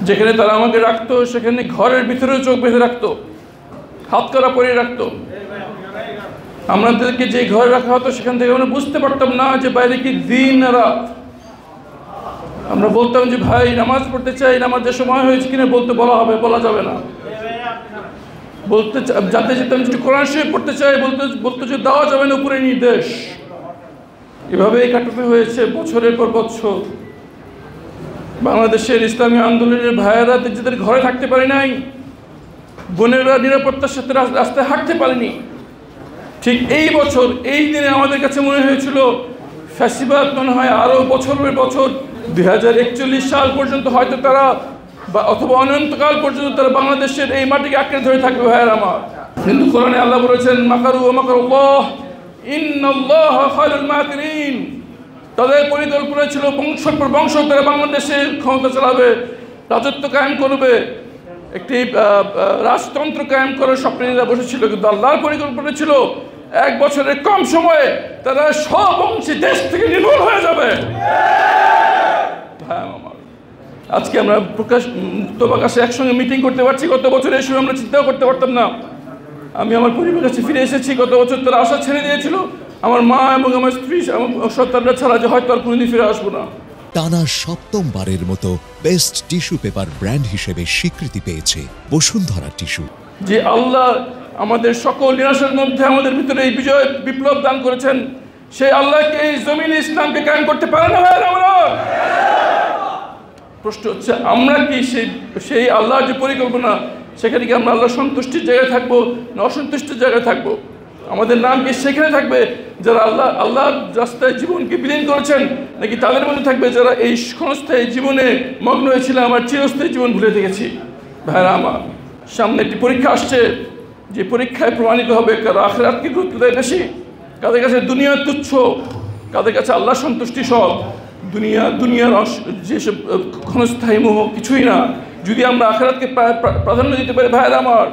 যেখানে তারা আমাকে রাখতো সেখানে ঘরের ভিতরেও চোখ বেঁধে রাখতো, হাত করা পরিয়ে রাখতো। আমাদেরকে যে ঘরে রাখা হতো সেখান থেকে আমরা বুঝতে পারতাম না যে বাইরে কি দিন না রাত। আমরা বলতাম যে ভাই নামাজ পড়তে চাই, নামাজের সময় হয়েছে কিনা বলা যাবে না। জানতে যেতাম যে কোরআন শরীফ পড়তে চাই, বলতে যে দেওয়া যাবে না, উপরে নির্দেশ। এভাবেই কাটাতে হয়েছে বছরের পর বছর। বাংলাদেশের ইসলামী আন্দোলনের ভাইয়েরা নিজেদের ঘরে থাকতে পারে নাই, বোনেরা নিরাপত্তার সাথে রাস্তায় হাঁটতে পারেনি। ঠিক এই বছর এই দিনে আমাদের কাছে মনে হয়েছিল ফ্যাসিবাদ মনে হয় আরও বছরের বছর 2041 সাল পর্যন্ত হয়তো তারা অথবা অনন্তকাল পর্যন্ত তারা বাংলাদেশের এই মাটিকে আঁকড়ে ধরে থাকবে। ভাইয়ের আমার, কিন্তু কোরআনে আল্লাহ বলেছেন মাকারু ওয়া মাকারুল্লাহ ইন্নাল্লাহা খায়রুল মাকিরিন। তাদের পরিকল্পনা ছিল বংশের পর বংশ তারা বাংলাদেশের ক্ষমতা চালাবে, রাজত্ব কায়েম করবে, একটি রাজতন্ত্র কায়েম করার স্বপ্নে এরা বসেছিল। কিন্তু আল্লাহর পরিকল্পনা ছিল 1 বছরের কম সময়ে তারা সব অংশে দেশ থেকে নির্মূল হয়ে যাবে। হ্যাঁ আমার, আজকে আমরা মুক্ত বাতাসে একসঙ্গে মিটিং করতে পারছি। গত বছর এই সময় আমরা চিন্তাও করতে পারতাম না। আমি আমার পরিবারের কাছে ফিরে এসেছি। গত বছর তারা আশা ছেড়ে দিয়েছিল, আমার মা এবং আমার স্ত্রী সন্তানরা ছাড়া, যে হয়তো আর কোনোদিন ফিরে আসবো না। টানা 7ম বারের মতো বেস্ট টিস্যু পেপার ব্র্যান্ড হিসেবে স্বীকৃতি পেয়েছে বসুন্ধরা টিস্যু। যে আল্লাহ আমাদের সকল নিরাশার মধ্যে আমাদের ভিতরে এই বিজয় বিপ্লব দান করেছেন, সেই আল্লাহকে এই জমিনে ইসলামকে কায়েম করতে পারে না ভাই আমরা। প্রশ্ন হচ্ছে আমরা কি সেই আল্লাহর যে পরিকল্পনা সেখানে কি আমরা আল্লাহর সন্তুষ্টির জায়গায় থাকবো না অসন্তুষ্টির জায়গায় থাকবো? আমাদের নাম কি সেখানে থাকবে যারা আল্লাহর রাস্তায় জীবনকে বিলীন করেছেন, নাকি তাদের মধ্যে থাকবে যারা এই ক্ষণস্থায়ী জীবনে মগ্ন হয়েছিল, আমার চিরস্থায়ী জীবন ভুলে দেখেছি? ভাইরা আমার, সামনে একটি পরীক্ষা আসছে, যে পরীক্ষায় প্রমাণিত হবে কারো আখিরাতকে গুরুত্ব দেয় বেশি, কাদের কাছে দুনিয়া তুচ্ছ, কাদের কাছে আল্লাহ সন্তুষ্টি সব। দুনিয়ার যেসব ক্ষণস্থায়ী মোহ কিছুই না। যদি আমরা আখিরাতকে প্রাধান্য দিতে পারি ভাইরা আমার,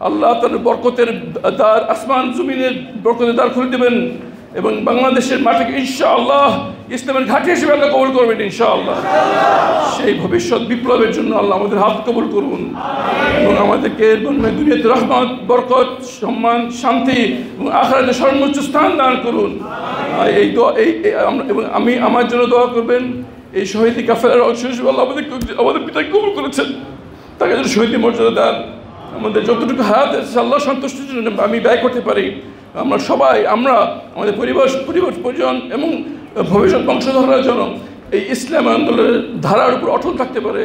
আল্লাহ তার বরকতের দ্বার, আসমান জমিনের বরকতের দ্বার খুলে দেবেন এবং বাংলাদেশের মাটিকে ইনশাআল্লাহ ইসলামের ঘাঁটি হিসেবে আল্লাহ কবুল করবেন ইনশাআল্লাহ। সেই ভবিষ্যৎ বিপ্লবের জন্য আল্লাহ আমাদের হাত কবুল করুন এবং আমাদেরকে দুনিয়াতে রহমত, বরকত, সম্মান, শান্তি এবং আখিরাতে সর্বোচ্চ স্থান দান করুন। এই দোয়া এবং আমার জন্য দোয়া করবেন। এই শহীদি কাফেলার অংশ হিসেবে আল্লাহ আমাদের পিতাকে কবুল করেছেন, তাকে যেন শহীদি মর্যাদা দেন। আমাদের যতটুকু হায়াত আছে আল্লাহ সন্তুষ্টির জন্য আমি ব্যয় করতে পারি, আমরা সবাই আমাদের পরিজন এবং ভবিষ্যৎ বংশধররা যেন এই ইসলাম আন্দোলনের ধারার উপর অটল থাকতে পারে,